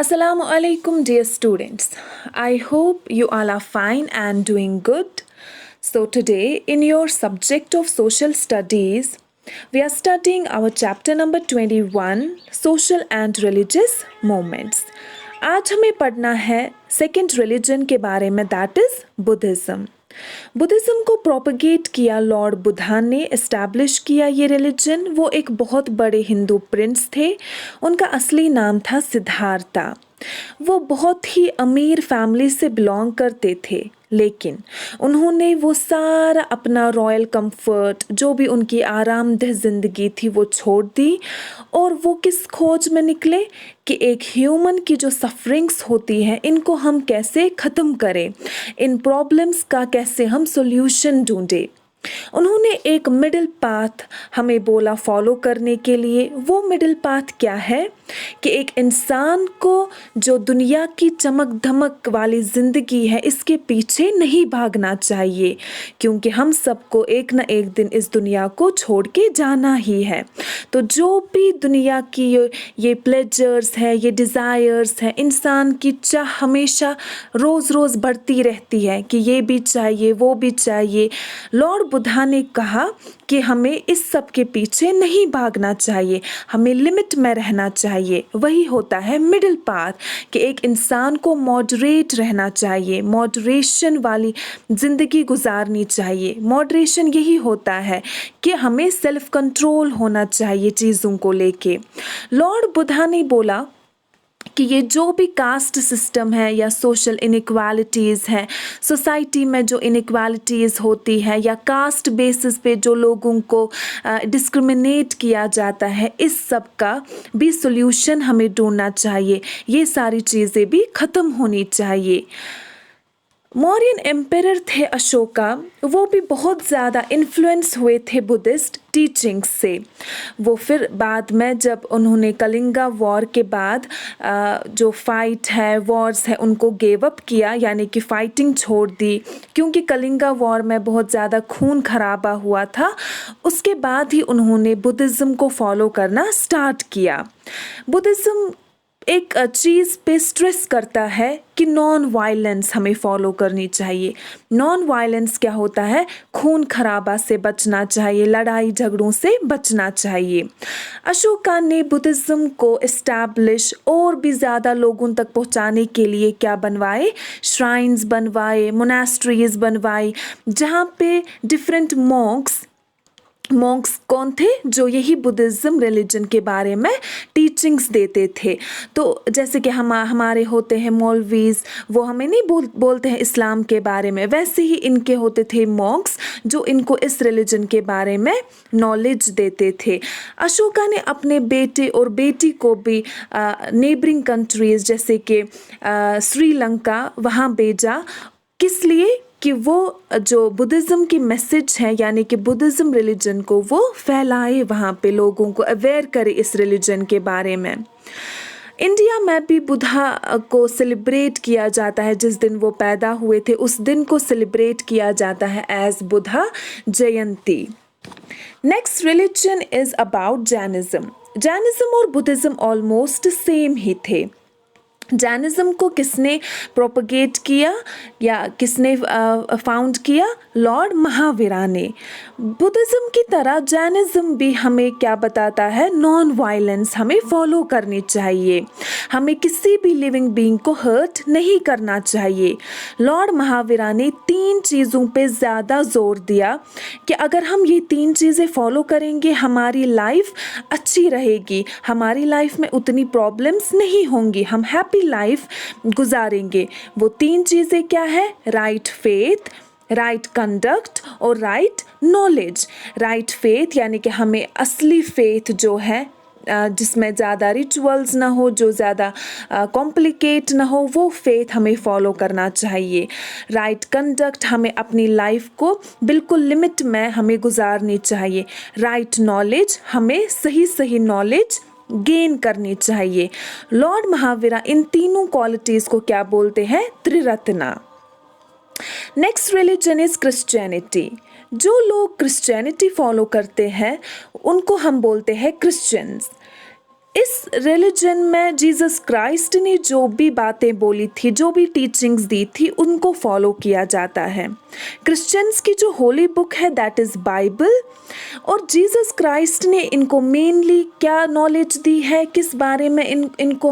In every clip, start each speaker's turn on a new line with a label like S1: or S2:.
S1: Assalamu alaikum, dear students. I hope you all are fine and doing good. So, today, in your subject of social studies, we are studying our chapter number 21 Social and Religious Movements. आज हमें पढ़ना है second religion के बारे में, that is Buddhism. Buddhism को propagate किया Lord Buddha ने, इस्टेब्लिश किया ये रिलीजन। वो एक बहुत बड़े हिंदू प्रिंस थे। उनका असली नाम था सिद्धार्था। वो बहुत ही अमीर फैमिली से बिलोंग करते थे, लेकिन उन्होंने वो सारा अपना रॉयल कंफर्ट, जो भी उनकी आरामदेह ज़िंदगी थी, वो छोड़ दी और वो किस खोज में निकले कि एक ह्यूमन की जो सफरिंग्स होती हैं, इनको हम कैसे ख़त्म करें, इन प्रॉब्लम्स का कैसे हम सॉल्यूशन ढूंढें। उन्होंने एक मिडिल पाथ हमें बोला फॉलो करने के लिए। वो मिडिल पाथ क्या है कि एक इंसान को जो दुनिया की चमक धमक वाली ज़िंदगी है, इसके पीछे नहीं भागना चाहिए, क्योंकि हम सबको एक ना एक दिन इस दुनिया को छोड़ के जाना ही है। तो जो भी दुनिया की ये प्लेजर्स है, ये डिज़ायर्स है, इंसान की चाह हमेशा रोज़ रोज़ बढ़ती रहती है कि ये भी चाहिए, वो भी चाहिए। लॉर्ड बुद्धा ने कहा कि हमें इस सब के पीछे नहीं भागना चाहिए, हमें लिमिट में रहना चाहिए। वही होता है मिडिल पाथ कि एक इंसान को मॉडरेट रहना चाहिए, मॉडरेशन वाली ज़िंदगी गुजारनी चाहिए। मॉडरेशन यही होता है कि हमें सेल्फ कंट्रोल होना चाहिए चीज़ों को लेके। लॉर्ड बुद्धा ने बोला कि ये जो भी कास्ट सिस्टम है या सोशल इनइक्वालिटीज़ हैं, सोसाइटी में जो इनइक्वालिटीज़ होती है या कास्ट बेसिस पे जो लोगों को डिस्क्रिमिनेट किया जाता है, इस सब का भी सॉल्यूशन हमें ढूंढना चाहिए। ये सारी चीज़ें भी ख़त्म होनी चाहिए। मौर्यन एम्परर थे अशोका, वो भी बहुत ज़्यादा इन्फ्लुएंस हुए थे बुद्धिस्ट टीचिंग्स से। वो फिर बाद में जब उन्होंने कलिंगा वॉर के बाद जो फाइट है, वॉर्स है, उनको गेव अप किया, यानी कि फ़ाइटिंग छोड़ दी, क्योंकि कलिंगा वॉर में बहुत ज़्यादा खून खराबा हुआ था। उसके बाद ही उन्होंने बुद्धिज़्म को फॉलो करना स्टार्ट किया। बुद्धिज़्म एक चीज़ पे स्ट्रेस करता है कि नॉन वायलेंस हमें फॉलो करनी चाहिए। नॉन वायलेंस क्या होता है? खून खराबा से बचना चाहिए, लड़ाई झगड़ों से बचना चाहिए। अशोका ने बुद्धिज़्म को इस्टेब्लिश और भी ज़्यादा लोगों तक पहुंचाने के लिए क्या बनवाए? श्राइन्स बनवाए, मोनास्ट्रीज बनवाई, जहाँ पे डिफरेंट मॉन्क्स कौन थे? जो यही बुद्धिज़्म रिलीजन के बारे में टीचिंग्स देते थे। तो जैसे कि हमारे होते हैं मौलवीज़, वो हमें नहीं बोलते हैं इस्लाम के बारे में, वैसे ही इनके होते थे मॉन्क्स जो इनको इस रिलीजन के बारे में नॉलेज देते थे। अशोका ने अपने बेटे और बेटी को भी नेबरिंग कंट्रीज़ जैसे कि श्रीलंका वहाँ भेजा। किस लिए? कि वो जो बुद्धिज़्म की मैसेज है, यानी कि बुद्धिज़्म रिलीजन को वो फैलाए, वहाँ पे लोगों को अवेयर करे इस रिलीजन के बारे में। इंडिया में भी बुद्धा को सेलिब्रेट किया जाता है। जिस दिन वो पैदा हुए थे, उस दिन को सेलिब्रेट किया जाता है as Buddha Jayanti. Next religion is about Jainism. Jainism और बुद्धिज़्म ऑलमोस्ट सेम ही थे। जैनिज्म को किसने प्रोपगेट किया या किसने फाउंड किया? लॉर्ड महावीरा ने। बुद्धिज़्म की तरह जैनिज्म भी हमें क्या बताता है? नॉन वायलेंस हमें फॉलो करनी चाहिए, हमें किसी भी लिविंग बीइंग को हर्ट नहीं करना चाहिए। लॉर्ड महावीरा ने 3 चीज़ों पे ज़्यादा जोर दिया कि अगर हम ये 3 चीज़ें फॉलो करेंगे, हमारी लाइफ अच्छी रहेगी, हमारी लाइफ में उतनी प्रॉब्लम्स नहीं होंगी, हम हैप्पी लाइफ गुजारेंगे। वो 3 चीज़ें क्या है? राइट फेथ, राइट कंडक्ट और राइट नॉलेज। राइट फेथ यानी कि हमें असली फेथ जो है, जिसमें ज़्यादा रिचुअल्स ना हो, जो ज़्यादा कॉम्प्लिकेट ना हो, वो फेथ हमें फॉलो करना चाहिए। राइट कंडक्ट, हमें अपनी लाइफ को बिल्कुल लिमिट में हमें गुजारनी चाहिए। राइट नॉलेज, हमें सही नॉलेज गेन करनी चाहिए। लॉर्ड महावीरा इन तीनों क्वालिटीज़ को क्या बोलते हैं? Triratna. Next religion is Christianity. जो लोग क्रिश्चियनिटी फॉलो करते हैं उनको हम बोलते हैं क्रिश्चियंस। इस रिलीजन में जीसस क्राइस्ट ने जो भी बातें बोली थी, जो भी टीचिंग्स दी थी, उनको फॉलो किया जाता है। क्रिश्चियंस की जो होली बुक है दैट इज़ बाइबल, और जीसस क्राइस्ट ने इनको मेनली क्या नॉलेज दी है, किस बारे में इनको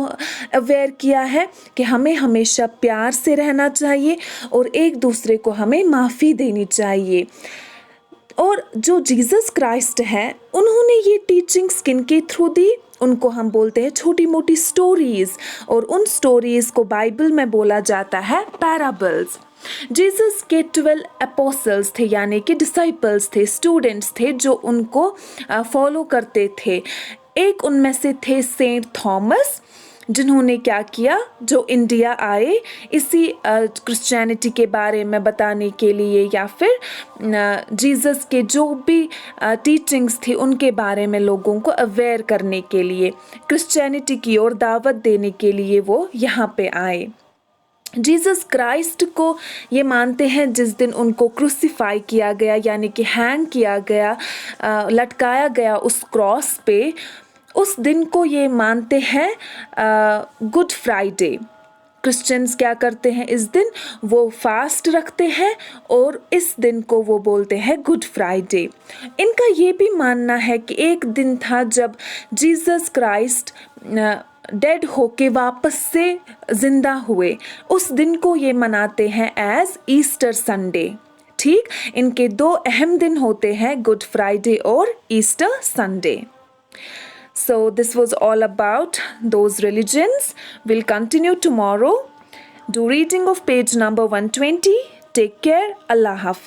S1: अवेयर किया है कि हमें हमेशा प्यार से रहना चाहिए और एक दूसरे को हमें माफ़ी देनी चाहिए। और जो जीसस क्राइस्ट है उन्होंने ये टीचिंग्स किन के थ्रू दी, उनको हम बोलते हैं छोटी मोटी स्टोरीज़, और उन स्टोरीज़ को बाइबल में बोला जाता है पैराबल्स। जीसस के 12 अपोस्टल्स थे, यानी कि डिसाइपल्स थे, स्टूडेंट्स थे जो उनको फॉलो करते थे। एक उनमें से थे सेंट थॉमस, जिन्होंने क्या किया, जो इंडिया आए इसी क्रिश्चियनिटी के बारे में बताने के लिए, या फिर जीसस के जो भी टीचिंग्स थी उनके बारे में लोगों को अवेयर करने के लिए, क्रिश्चियनिटी की ओर दावत देने के लिए वो यहाँ पे आए। जीसस क्राइस्ट को ये मानते हैं जिस दिन उनको क्रूसिफाई किया गया, यानी कि हैंग किया गया, लटकाया गया उस क्रॉस पे, उस दिन को ये मानते हैं गुड फ्राइडे। क्रिश्चियंस क्या करते हैं इस दिन, वो फास्ट रखते हैं और इस दिन को वो बोलते हैं गुड फ्राइडे। इनका ये भी मानना है कि एक दिन था जब जीसस क्राइस्ट डेड होके वापस से जिंदा हुए, उस दिन को ये मनाते हैं एज ईस्टर संडे। ठीक, इनके दो अहम दिन होते हैं, गुड फ्राइडे और Easter Sunday. So this was all about those religions. We'll continue tomorrow. Do reading of page number 120. Take care. Allah Hafiz.